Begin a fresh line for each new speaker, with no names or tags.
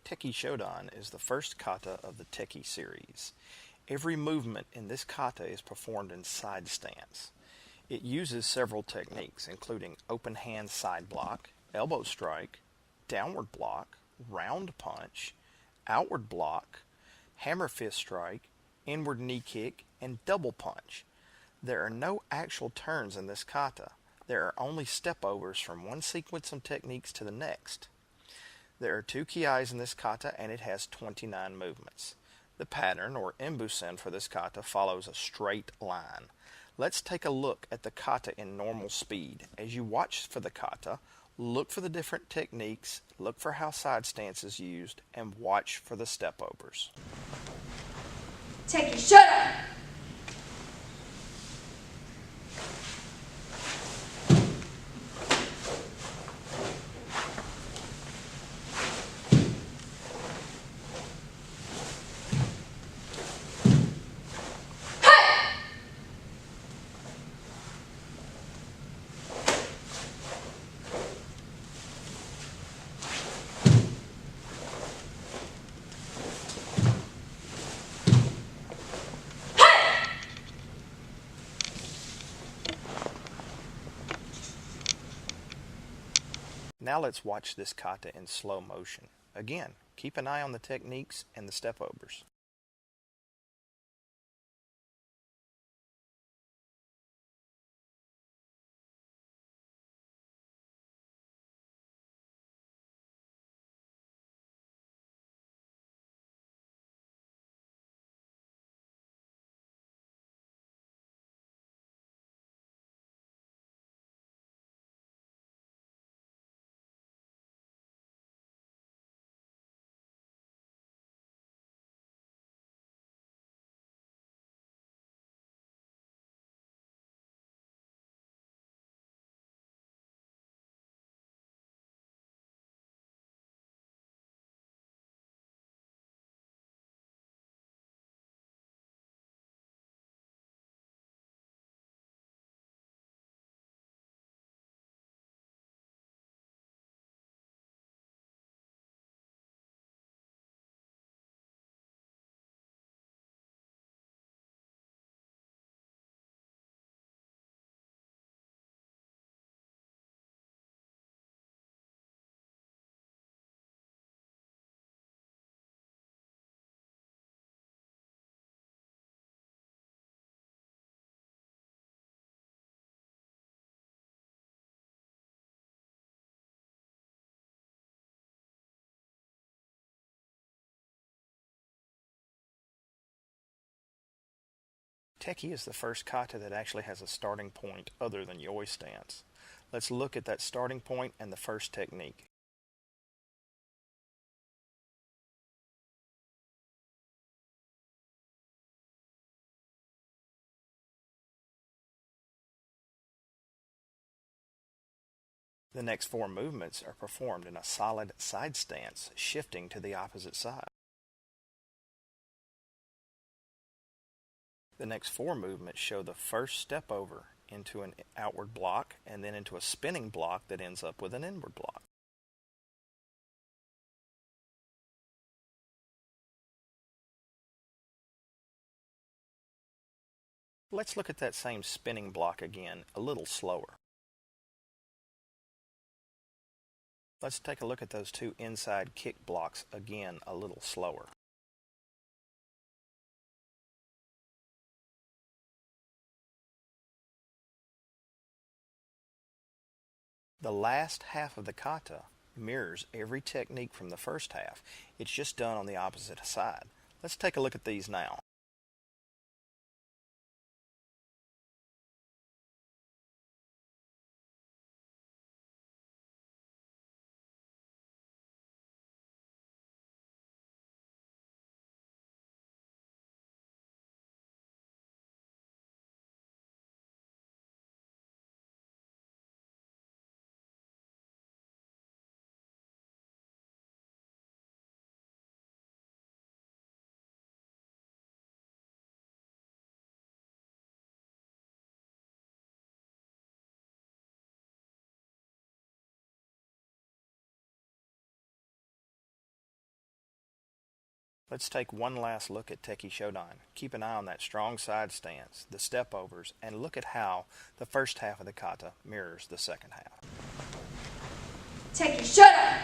Tekki Shodan is the first kata of the Tekki series. Every movement in this kata is performed in side stance. It uses several techniques, including open hand side block, elbow strike, downward block, round punch, outward block, hammer fist strike, inward knee kick, and double punch. There are no actual turns in this kata. There are only stepovers from one sequence of techniques to the next. There are 2 kiais in this kata, and it has 29 movements. The pattern, or embusen, for this kata follows a straight line. Let's take a look at the kata in normal speed. As you watch for the kata, look for the different techniques, look for how side stance is used, and watch for the stepovers.
Tekki Shodan!
Now let's watch this kata in slow motion. Again, keep an eye on the techniques and the stepovers. Tekki is the first kata that actually has a starting point other than yoi stance. Let's look at that starting point and the first technique. The next 4 movements are performed in a solid side stance, shifting to the opposite side. The next 4 movements show the first step over into an outward block and then into a spinning block that ends up with an inward block. Let's look at that same spinning block again, a little slower. Let's take a look at those 2 inside kick blocks again, a little slower. The last half of the kata mirrors every technique from the first half. It's just done on the opposite side. Let's take a look at these now. Let's take one last look at Tekki Shodan. Keep an eye on that strong side stance, the step overs, and look at how the first half of the kata mirrors the second half.
Tekki Shodan!